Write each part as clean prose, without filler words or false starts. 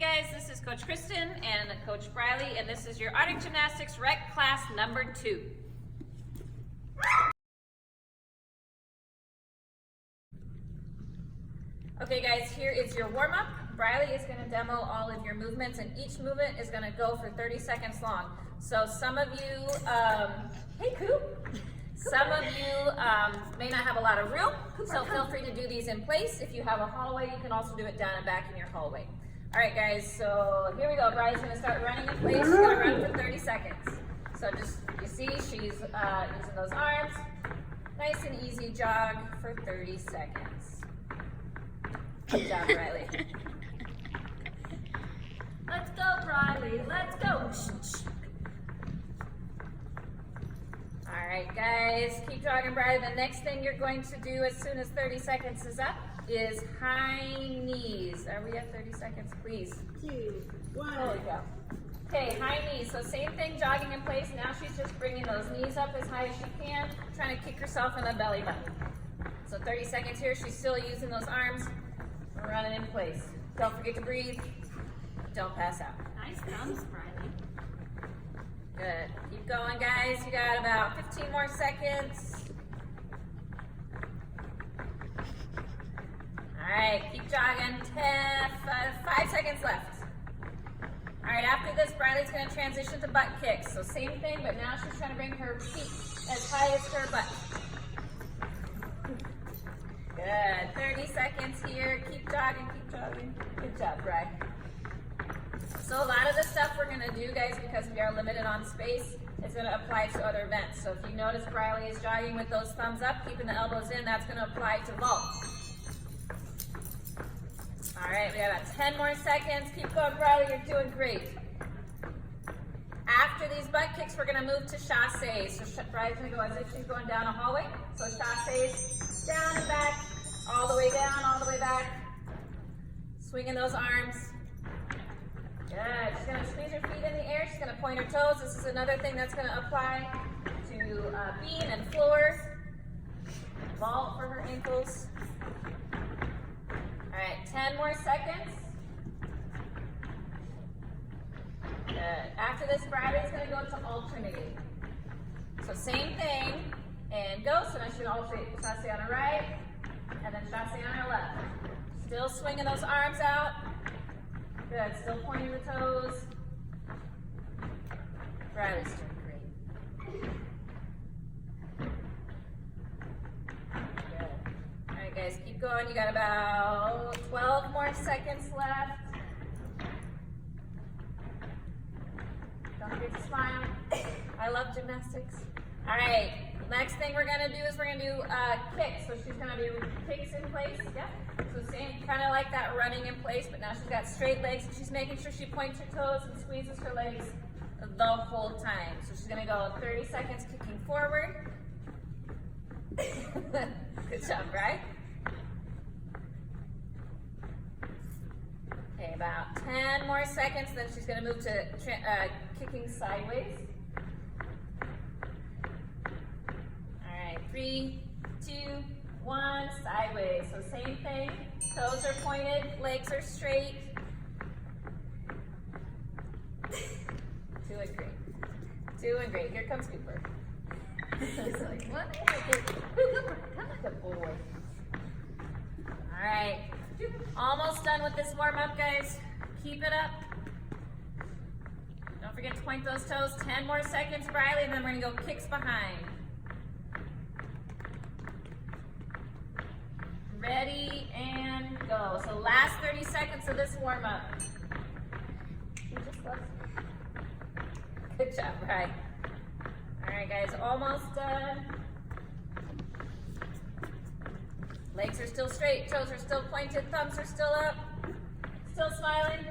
guys, this is Coach Kristin and Coach Brieley, and this is your Arctic Gymnastics Rec class number 2. Okay guys, here is your warm-up. Brieley is going to demo all of your movements, and each movement is going to go for 30 seconds long. So some of you, hey Coop! Some of you may not have a lot of room, so feel free to do these in place. If you have a hallway, you can also do it down and back in your hallway. All right guys, so here we go. Brieley's going to start running in place. She's going to run for 30 seconds. So just, you see, she's using those arms. Nice and easy jog for 30 seconds. Good job, Brieley. Let's go, Brieley. Let's go. All right, guys, keep jogging, Brieley. The next thing you're going to do as soon as 30 seconds is up is high knees. Are we at 30 seconds, please? 2, 1. There we go. Okay, high knees. So same thing, jogging in place. Now she's just bringing those knees up as high as she can, trying to kick herself in the belly button. So 30 seconds here. She's still using those arms, running in place. Don't forget to breathe. Don't pass out. Nice thumbs, Brieley. Good. Keep going, guys. You got about 15 more seconds. All right, keep jogging. 5 seconds left. All right, after this, Brieley's going to transition to butt kicks. So same thing, but now she's trying to bring her feet as high as her butt. Good. 30 seconds here. Keep jogging, keep jogging. Good job, Bri. So a lot of the stuff we're going to do, guys, because we are limited on space, is going to apply to other events. So if you notice Brieley is jogging with those thumbs up, keeping the elbows in, that's going to apply to vault. All right, we have about 10 more seconds. Keep going, Brieley. You're doing great. After these butt kicks, we're going to move to chassés. So Brieley's going to go as if she's going down a hallway. So chassés, down and back, all the way down, all the way back. Swinging those arms. Good. She's going to squeeze her feet in the air. She's going to point her toes. This is another thing that's going to apply to bean and floor. Vault for her ankles. All right, 10 more seconds. Good. After this, Brieley's going to go to alternating. So same thing, and go. So now she's going to alternate chassé on her right, and then chassé on her left. Still swinging those arms out. Good. Still pointing the toes. Brieley's doing great. Good. All right, guys, keep going. You got about 12 more seconds left. Don't forget to smile. I love gymnastics. All right. Next thing we're going to do is we're going to do kicks. So she's going to do kicks in place. Yep. So same, kind of like that running in place, but now she's got straight legs. She's making sure she points her toes and squeezes her legs the whole time. So she's going to go 30 seconds kicking forward. Good job, right? Okay, about 10 more seconds, then she's going to move to kicking sideways. 3, 2, 1, sideways. So same thing. Toes are pointed, legs are straight. Doing great. Doing great. Here comes Cooper. He's like, what? Cooper, come like a boy. All right. Almost done with this warm-up, guys. Keep it up. Don't forget to point those toes. 10 more seconds, Brieley, and then we're going to go kicks behind. Ready and go. So last 30 seconds of this warm-up. Good job, right? All right, guys, almost done. Legs are still straight, toes are still pointed, thumbs are still up. Still smiling.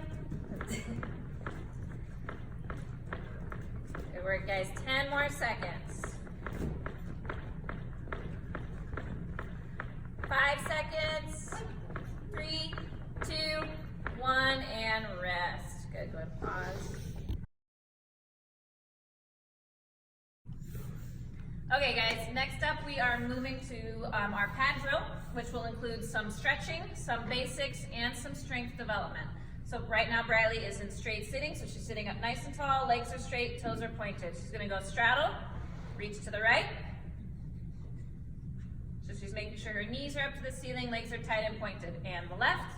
Good work, guys. 10 more seconds. 5 seconds. 3, 2, 1, and rest. Good, go ahead, pause. Okay guys, next up we are moving to our pad drill, which will include some stretching, some basics, and some strength development. So right now Brieley is in straight sitting, so she's sitting up nice and tall, legs are straight, toes are pointed. She's gonna go straddle, reach to the right. So she's making sure her knees are up to the ceiling, legs are tight and pointed. And the left.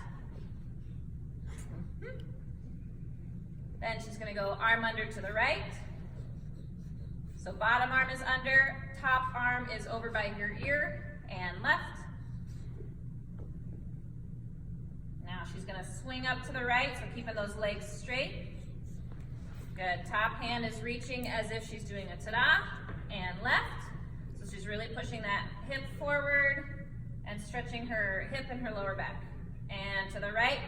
Then she's gonna go arm under to the right. So bottom arm is under, top arm is over by your ear, and left. Now she's gonna swing up to the right, so keeping those legs straight. Good, top hand is reaching as if she's doing a ta-da, and left. So she's really pushing that hip forward and stretching her hip and her lower back. And to the right,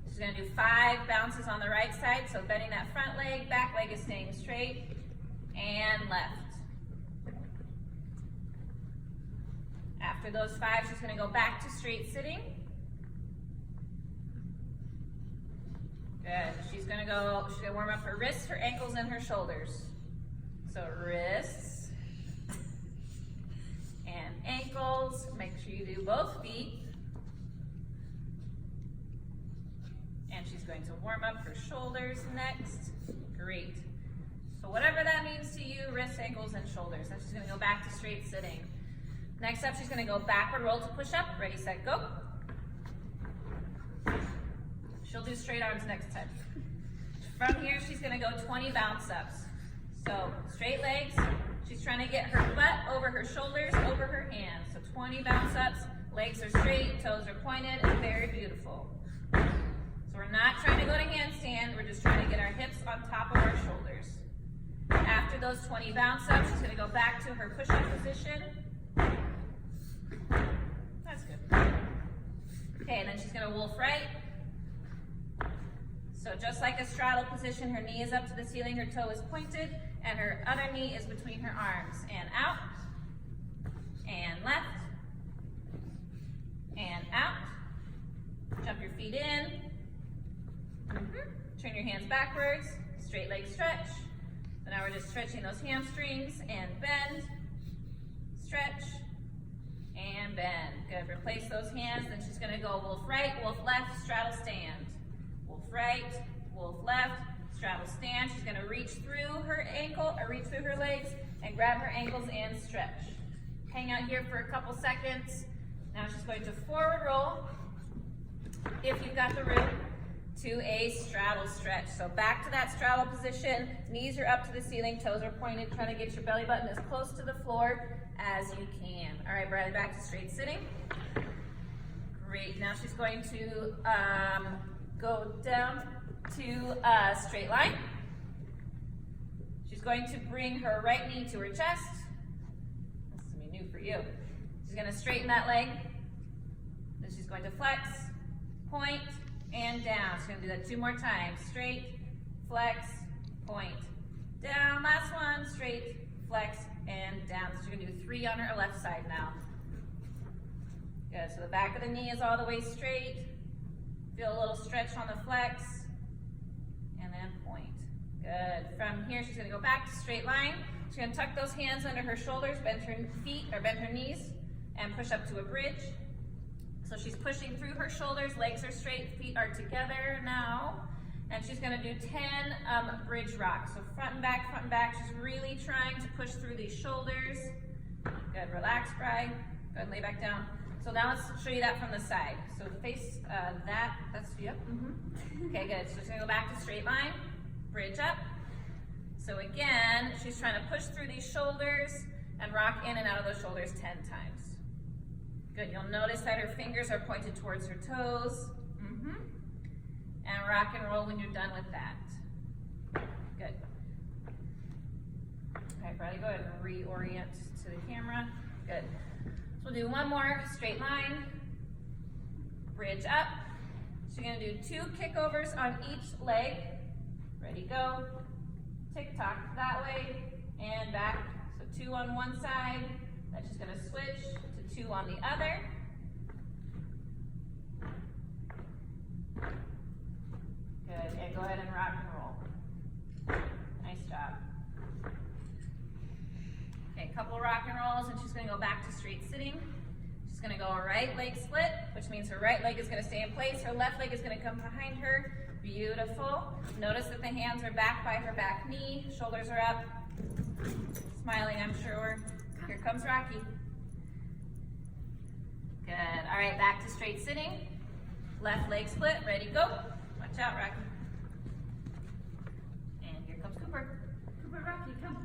she's gonna do 5 bounces on the right side, so bending that front leg, back leg is staying straight, and left. After those 5, she's gonna go back to straight sitting. Good, she's gonna warm up her wrists, her ankles, and her shoulders. So wrists and ankles, make sure you do both feet. And she's going to warm up her shoulders next. Great. So whatever that means to you, wrists, ankles, and shoulders. Then she's gonna go back to straight sitting. Next up, she's gonna go backward roll to push up. Ready, set, go. She'll do straight arms next time. From here, she's gonna go 20 bounce ups. So straight legs, she's trying to get her butt over her shoulders, over her hands. So 20 bounce ups, legs are straight, toes are pointed, and very beautiful. So we're not trying to go to handstand, we're just trying to get our hips on top of our shoulders. After those 20 bounce ups, she's gonna go back to her push-up position. That's good. Okay, and then she's gonna wolf right. So just like a straddle position, her knee is up to the ceiling, her toe is pointed, and her other knee is between her arms. And out, and left, and out. Jump your feet in. Turn your hands backwards, straight leg stretch. So now we're just stretching those hamstrings, and bend, stretch, and bend. Good, replace those hands. Then she's gonna go wolf right, wolf left, straddle stand. Wolf right, wolf left, straddle stand. She's gonna reach through her ankle, or reach through her legs, and grab her ankles and stretch. Hang out here for a couple seconds. Now she's going to forward roll, if you've got the room, to a straddle stretch. So back to that straddle position, knees are up to the ceiling, toes are pointed, trying to get your belly button as close to the floor as you can. All right, Brieley, back to straight sitting. Great, now she's going to go down to a straight line. She's going to bring her right knee to her chest. This is gonna be new for you. She's gonna straighten that leg. Then she's going to flex, point, and down. She's gonna do that 2 more times. Straight, flex, point, down. Last one, straight, flex, and down. So she's gonna do 3 on her left side now. Good, so the back of the knee is all the way straight. Feel a little stretch on the flex, and then point. Good. From here, she's gonna go back to straight line. She's gonna tuck those hands under her shoulders, bend her feet, or bend her knees, and push up to a bridge. So she's pushing through her shoulders, legs are straight, feet are together now. And she's gonna do 10 bridge rocks. So front and back, she's really trying to push through these shoulders. Good, relax, Bri. Go ahead and lay back down. So now let's show you that from the side. So face that's, yep. Okay, good. So she's gonna go back to straight line, bridge up. So again, she's trying to push through these shoulders and rock in and out of those shoulders 10 times. Good, you'll notice that her fingers are pointed towards her toes. And rock and roll when you're done with that. Good. All right, Brieley, go ahead and reorient to the camera. Good. So we'll do 1 more straight line, bridge up. She's gonna do 2 kickovers on each leg. Ready, go. Tick-tock that way and back. So 2 on one side, then she's gonna switch to 2 on the other. Good, and go ahead and rock and roll. Nice job. Okay, a couple rock and rolls, and she's gonna go back to straight sitting. She's gonna go right leg split, which means her right leg is gonna stay in place, her left leg is gonna come behind her. Beautiful. Notice that the hands are back by her back knee, shoulders are up. Smiling, I'm sure. Here comes Rocky. Good. All right, back to straight sitting. Left leg split, ready, go. Watch out, Rocky. And here comes Cooper. Cooper, Rocky, come.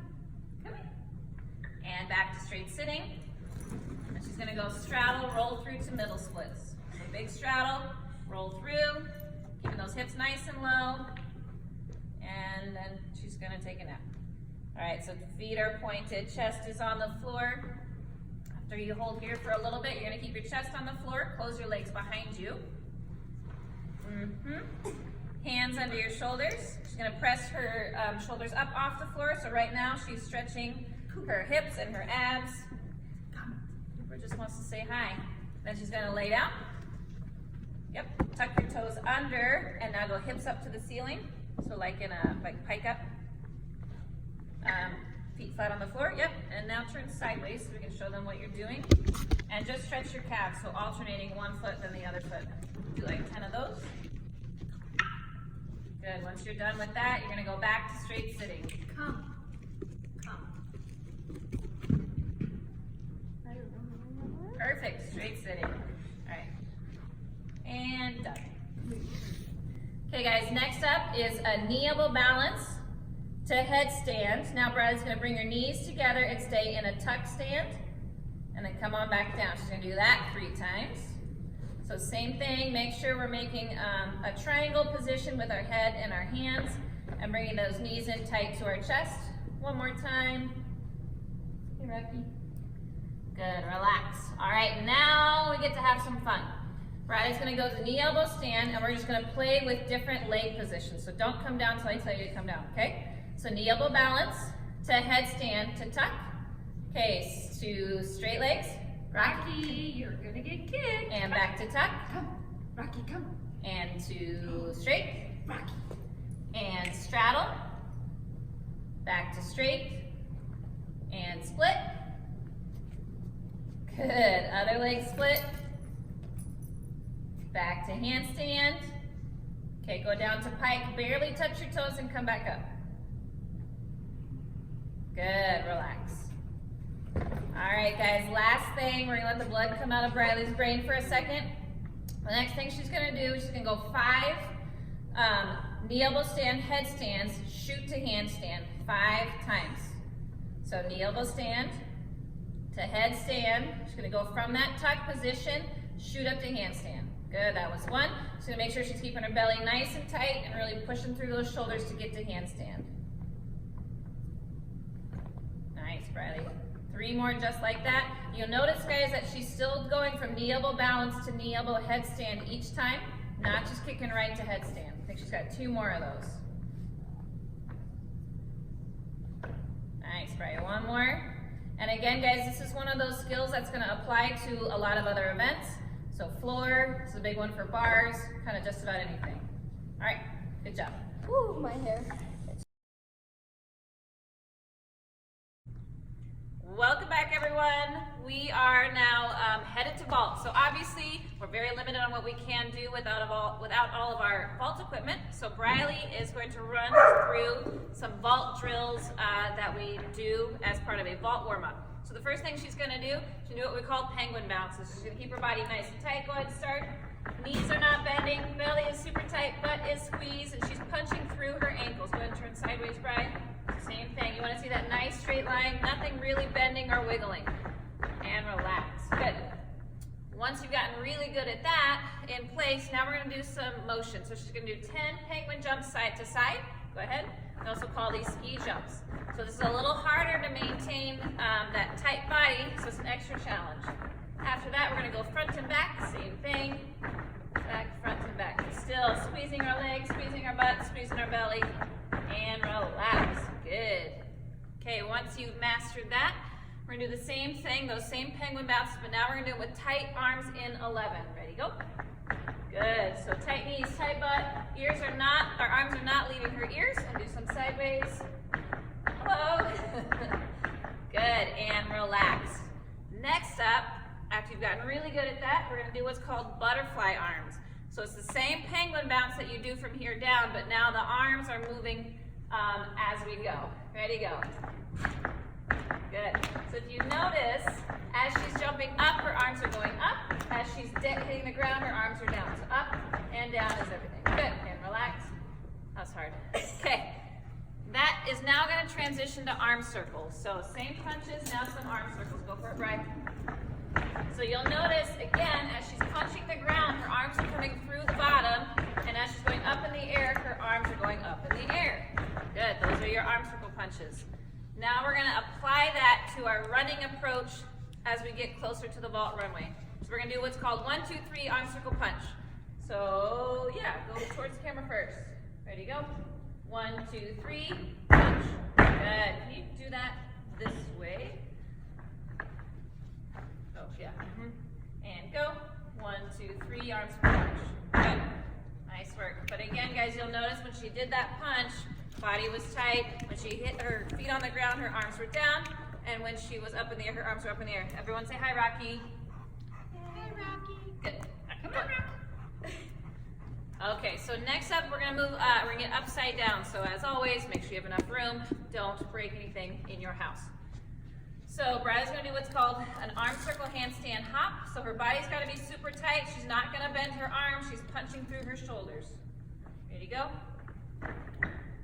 Come in. And back to straight sitting. And she's gonna go straddle, roll through to middle splits. So big straddle, roll through, keeping those hips nice and low. And then she's gonna take a nap. All right, so feet are pointed, chest is on the floor. After you hold here for a little bit, you're gonna keep your chest on the floor, close your legs behind you. Hands under your shoulders. She's gonna press her shoulders up off the floor. So right now she's stretching her hips and her abs. Cooper just wants to say hi. Then she's gonna lay down. Yep, tuck your toes under and now go hips up to the ceiling. So like in a pike up. Feet flat on the floor, yep. And now turn sideways so we can show them what you're doing. And just stretch your calves, so alternating one foot then the other foot. Do like 10 of those. Good, once you're done with that, you're gonna go back to straight sitting. Come. Perfect, straight sitting. All right, and done. Okay guys, next up is a kneeable balance to headstand. Now Brieley's gonna bring her knees together and stay in a tuck stand, and then come on back down. She's gonna do that 3 times. So same thing, make sure we're making a triangle position with our head and our hands, and bringing those knees in tight to our chest. One more time. Hey, Rocky. Good, relax. All right, now we get to have some fun. Brieley's gonna go to the knee elbow stand, and we're just gonna play with different leg positions. So don't come down till I tell you to come down, okay? So knee elbow balance to headstand to tuck. Okay, to straight legs. Rocky, you're gonna get kicked. And back to tuck. Come, Rocky, come. And to straight. Rocky. And straddle. Back to straight. And split. Good, other leg split. Back to handstand. Okay, go down to pike, barely touch your toes and come back up. Good, relax. All right, guys, last thing, we're gonna let the blood come out of Brieley's brain for a second. The next thing she's gonna do, she's gonna go 5 knee elbow stand headstands, shoot to handstand 5 times. So knee elbow stand to headstand. She's gonna go from that tuck position, shoot up to handstand. Good, that was 1. She's gonna make sure she's keeping her belly nice and tight and really pushing through those shoulders to get to handstand. Nice, Brieley. 3 more just like that. You'll notice, guys, that she's still going from knee elbow balance to knee elbow headstand each time, not just kicking right to headstand. I think she's got 2 more of those. Nice, Brieley. 1 more. And again, guys, this is one of those skills that's gonna apply to a lot of other events. So floor, this is a big one for bars, kind of just about anything. All right, good job. Ooh, my hair. Welcome back, everyone. We are now headed to vault. So obviously, we're very limited on what we can do without all of our vault equipment. So Brieley is going to run through some vault drills that we do as part of a vault warm-up. So the first thing she's gonna do, she's gonna do what we call penguin bounces. She's gonna keep her body nice and tight. Go ahead and start. Knees are not bending, belly is super tight, butt is squeezed, and she's punching through her ankles. Go ahead and turn sideways, Brieley. Same thing. You want to see that nice straight line, nothing really bending or wiggling. And relax. Good. Once you've gotten really good at that in place, now we're going to do some motion. So she's going to do 10 penguin jumps side to side. Go ahead. We also call these ski jumps. So this is a little harder to maintain that tight body, so it's an extra challenge. After that, we're going to go front and back. Same thing. Back, front, and back. Still squeezing our legs, squeezing our butt, squeezing our belly. And relax. Good. Okay, once you've mastered that, we're gonna do the same thing, those same penguin bounces, but now we're gonna do it with tight arms in 11. Ready, go. Good, so tight knees, tight butt, our arms are not leaving her ears, and do some sideways. Hello. Good, and relax. Next up, after you've gotten really good at that, we're gonna do what's called butterfly arms. So it's the same penguin bounce that you do from here down, but now the arms are moving as we go. Ready, go. Good. So if you notice, as she's jumping up, her arms are going up. As she's hitting the ground, her arms are down. So up and down is everything. Good. And relax. That's hard. Okay. That is now going to transition to arm circles. So same punches, now some arm circles. Go for it, Bri. So you'll notice, again, as she's punching the ground, her arms are coming through the bottom, and as she's going up in the air, her arms are going up in the air. Good, those are your arm circle punches. Now we're going to apply that to our running approach as we get closer to the vault runway. So we're going to do what's called 1, 2, 3 arm circle punch. So yeah, go towards the camera first. Ready, go. 1, 2, 3, punch. Good. Can you do that this way? Oh, yeah. And go. 1, 2, 3, arms punch. Good. Nice work. But again, guys, you'll notice when she did that punch, body was tight. When she hit her feet on the ground, her arms were down. And when she was up in the air, her arms were up in the air. Everyone say hi, Rocky. Hi, Rocky. Good. Come on, Rocky. Okay, so next up, we're gonna move, we're gonna get upside down. So as always, make sure you have enough room. Don't break anything in your house. So Brieley's gonna do what's called an arm circle handstand hop. So her body's gotta be super tight. She's not gonna bend her arms. She's punching through her shoulders. Ready to go?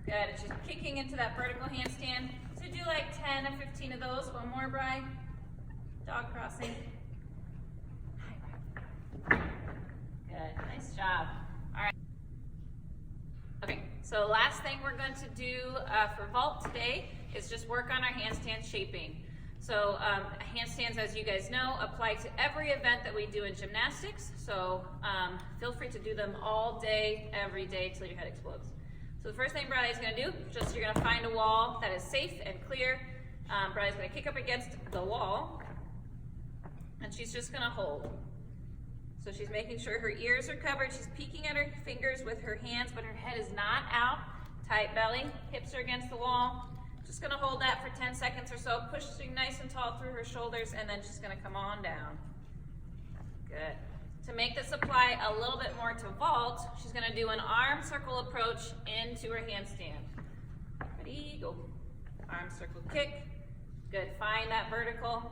Good, and she's kicking into that vertical handstand. So do like 10 or 15 of those. One more, Bri. Dog crossing. Good, nice job. All right. Okay, so last thing we're going to do for vault today is just work on our handstand shaping. So handstands, as you guys know, apply to every event that we do in gymnastics. So feel free to do them all day, every day, till your head explodes. So the first thing Brieley's going to do, just you're going to find a wall that is safe and clear. Brieley's going to kick up against the wall, and she's just going to hold. So she's making sure her ears are covered. She's peeking at her fingers with her hands, but her head is not out. Tight belly, hips are against the wall. Just gonna hold that for 10 seconds or so, pushing nice and tall through her shoulders, and then she's gonna come on down. Good. To make this apply a little bit more to vault, she's gonna do an arm circle approach into her handstand. Ready, go. Arm circle kick. Good, find that vertical.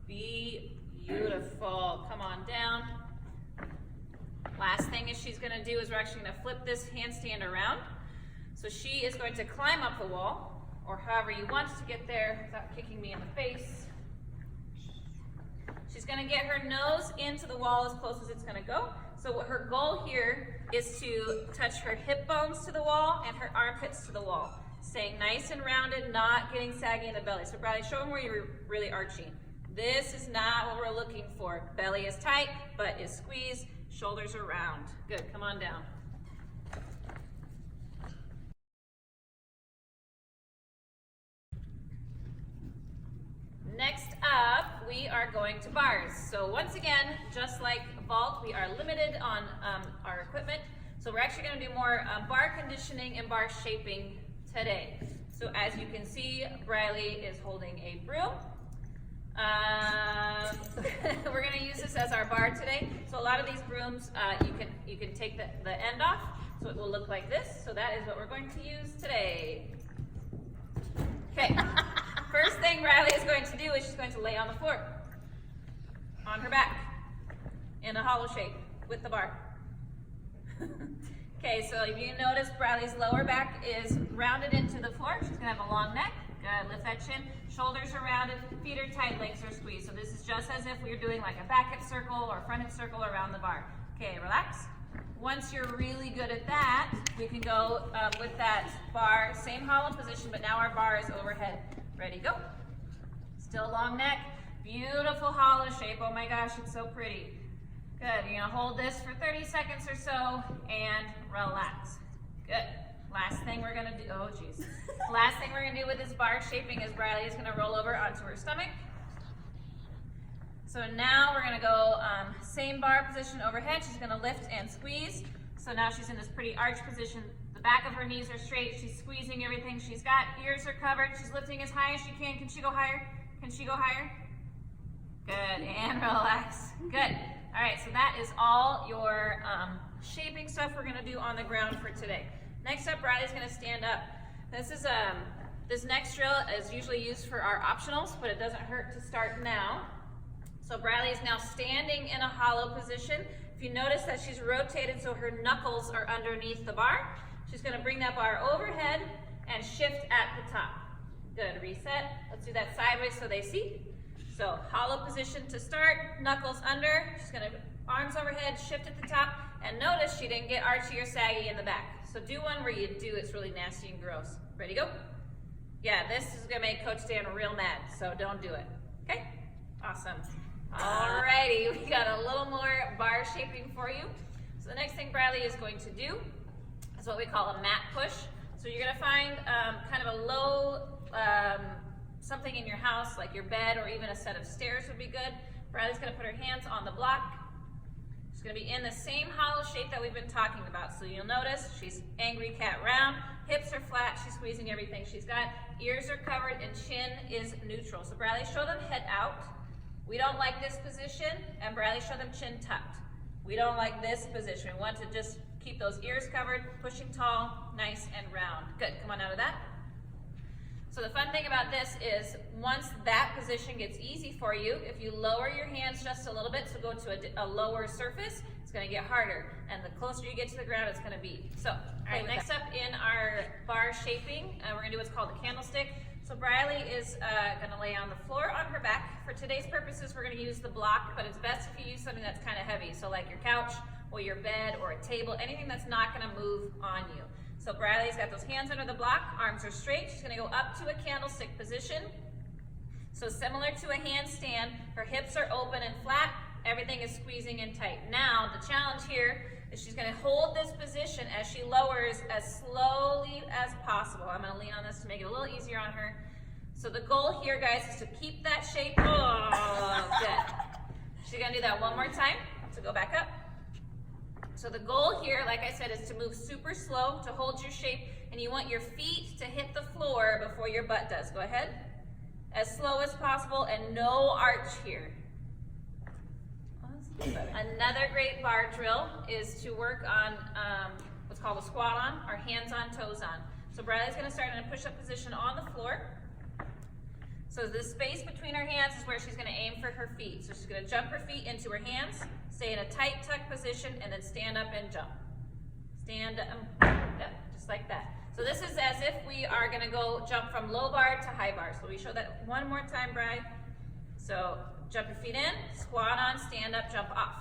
Be beautiful. Come on down. Last thing is she's going to do is we're actually going to flip this handstand around. So she is going to climb up the wall, or however you want to get there without kicking me in the face. She's going to get her nose into the wall as close as it's going to go. So what her goal here is to touch her hip bones to the wall and her armpits to the wall. Staying nice and rounded, not getting saggy in the belly. So Brieley, show them where you're really arching. This is not what we're looking for. Belly is tight, butt is squeezed, shoulders are round. Good, come on down. Next up, we are going to bars. So once again, just like vault, we are limited on our equipment. So we're actually going to do more bar conditioning and bar shaping today. So as you can see, Brieley is holding a broom. We're going to use this as our bar today. So a lot of these brooms, you can take the end off, so it will look like this. So that is what we're going to use today. Okay. First thing Brieley is going to do is she's going to lay on the floor, on her back, in a hollow shape with the bar. Okay, so if you notice, Brieley's lower back is rounded into the floor. She's going to have a long neck. Good, lift that chin. Shoulders are rounded, feet are tight, legs are squeezed. So this is just as if we were doing like a back hip circle or front hip circle around the bar. Okay, relax. Once you're really good at that, we can go with that bar, same hollow position, but now our bar is overhead. Ready, go. Still long neck, beautiful hollow shape. Oh my gosh, it's so pretty. Good, you're gonna hold this for 30 seconds or so and relax. Good. Last thing we're gonna do, oh geez. Last thing we're gonna do with this bar shaping is Brieley is gonna roll over onto her stomach. So now we're gonna go same bar position overhead. She's gonna lift and squeeze. So now she's in this pretty arch position. The back of her knees are straight. She's squeezing everything she's got. Ears are covered. She's lifting as high as she can. Can she go higher? Can she go higher? Good, and relax. Good. All right, so that is all your shaping stuff we're gonna do on the ground for today. Next up, Brieley's gonna stand up. This next drill is usually used for our optionals, but it doesn't hurt to start now. So Brieley is now standing in a hollow position. If you notice that she's rotated so her knuckles are underneath the bar, she's gonna bring that bar overhead and shift at the top. Good, reset. Let's do that sideways so they see. So hollow position to start, knuckles under. She's gonna arms overhead, shift at the top, and notice she didn't get archy or saggy in the back. So do one where you do it's really nasty and gross. Ready, go? Yeah, this is gonna make Coach Dan real mad, so don't do it. Okay? Awesome. Alrighty, we got a little more bar shaping for you. So the next thing Brieley is going to do is what we call a mat push. So you're gonna find kind of a low, something in your house, like your bed or even a set of stairs would be good. Brieley's gonna put her hands on the block. She's gonna be in the same hollow shape that we've been talking about. So you'll notice she's angry cat round, hips are flat, she's squeezing everything she's got, ears are covered, and chin is neutral. So Brieley, show them head out. We don't like this position, and Brieley, show them chin tucked. We don't like this position. We want to just keep those ears covered, pushing tall, nice and round. Good, come on out of that. So the fun thing about this is once that position gets easy for you, if you lower your hands just a little bit, so go to a lower surface, it's gonna get harder. And the closer you get to the ground, it's gonna be. So, all right, next up in our bar shaping, we're gonna do what's called a candlestick. So Brieley is gonna lay on the floor on her back. For today's purposes, we're gonna use the block, but it's best if you use something that's kind of heavy. So like your couch or your bed or a table, anything that's not gonna move on you. So Brieley's got those hands under the block, arms are straight. She's gonna go up to a candlestick position. So similar to a handstand, her hips are open and flat, everything is squeezing in tight. Now, the challenge here is she's gonna hold this position as she lowers as slowly as possible. I'm gonna lean on this to make it a little easier on her. So the goal here, guys, is to keep that shape. Oh, good. She's gonna do that one more time, so go back up. So the goal here, like I said, is to move super slow, to hold your shape, and you want your feet to hit the floor before your butt does. Go ahead. As slow as possible, and no arch here. Another great bar drill is to work on what's called a squat on, or hands on, toes on. So Brieley's gonna start in a push-up position on the floor. So the space between her hands is where she's gonna aim for her feet. So she's gonna jump her feet into her hands, stay in a tight tuck position, and then stand up and jump. Stand up, just like that. So this is as if we are gonna go jump from low bar to high bar. So we show that one more time, Bri. So jump your feet in, squat on, stand up, jump off.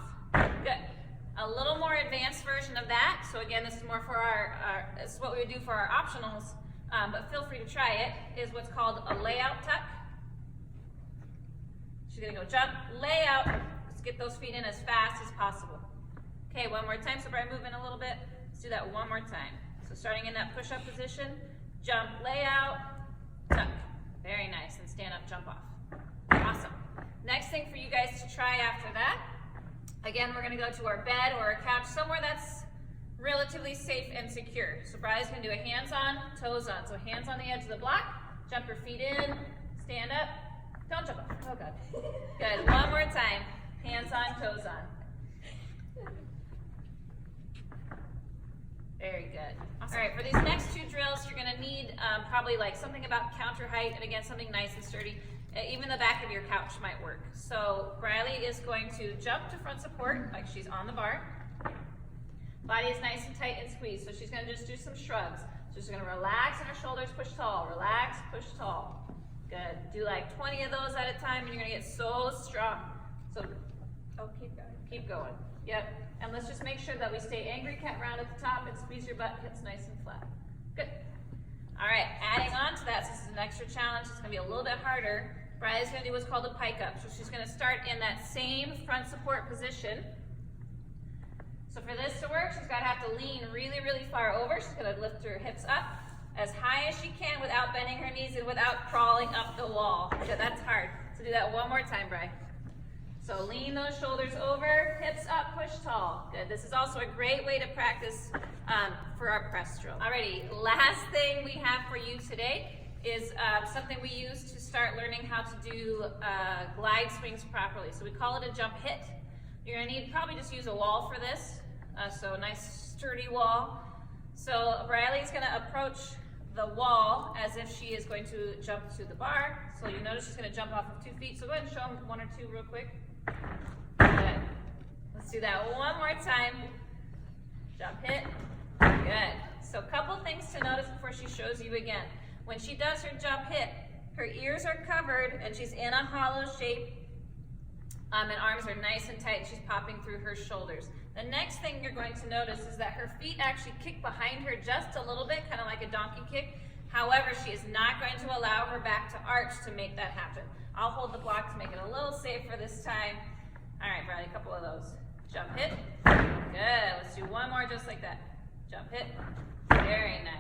Good. A little more advanced version of that. So again, this is more for this is what we would do for our optionals, but feel free to try it, is what's called a layout tuck. She's gonna go jump, lay out, let's get those feet in as fast as possible. Okay, one more time, so Brian, move in a little bit. Let's do that one more time. So starting in that push-up position, jump, lay out, tuck. Very nice, and stand up, jump off. Awesome. Next thing for you guys to try after that, again, we're gonna go to our bed or our couch, somewhere that's relatively safe and secure. So Brian's gonna do a hands on, toes on. So hands on the edge of the block, jump your feet in, stand up, don't jump off. Oh God. Good, one more time. Hands on, toes on. Very good. Awesome. All right, for these next two drills, you're gonna need probably like something about counter height, and again, something nice and sturdy. Even the back of your couch might work. So Brieley is going to jump to front support, like she's on the bar. Body is nice and tight and squeezed, so she's gonna just do some shrugs. So she's gonna relax in her shoulders, push tall, relax, push tall. Good, do like 20 of those at a time, and you're gonna get so strong. So, keep going. Keep going, yep. And let's just make sure that we stay angry cat round at the top and squeeze your butt, hips nice and flat. Good. All right, adding on to that, so this is an extra challenge, it's gonna be a little bit harder. Brieley's gonna do what's called a pike up. So she's gonna start in that same front support position. So for this to work, she's gonna have to lean really, really far over. She's gonna lift her hips up as high as she can without bending her knees and without crawling up the wall. Yeah, that's hard. So do that one more time, Bri. So lean those shoulders over, hips up, push tall. Good, this is also a great way to practice for our press drill. Alrighty, last thing we have for you today is something we use to start learning how to do glide swings properly. So we call it a jump hit. You're gonna need probably just use a wall for this. So a nice sturdy wall. So Brieley's gonna approach the wall as if she is going to jump to the bar. So you notice she's gonna jump off of 2 feet. So go ahead and show them 1 or 2 real quick. Good. Let's do that one more time. Jump hit. Good. So a couple things to notice before she shows you again. When she does her jump hit, her ears are covered and she's in a hollow shape. And arms are nice and tight. She's popping through her shoulders. The next thing you're going to notice is that her feet actually kick behind her just a little bit, kind of like a donkey kick. However, she is not going to allow her back to arch to make that happen. I'll hold the block to make it a little safer this time. All right, Brieley, a couple of those. Jump hit. Good. Let's do one more just like that. Jump hit. Very nice.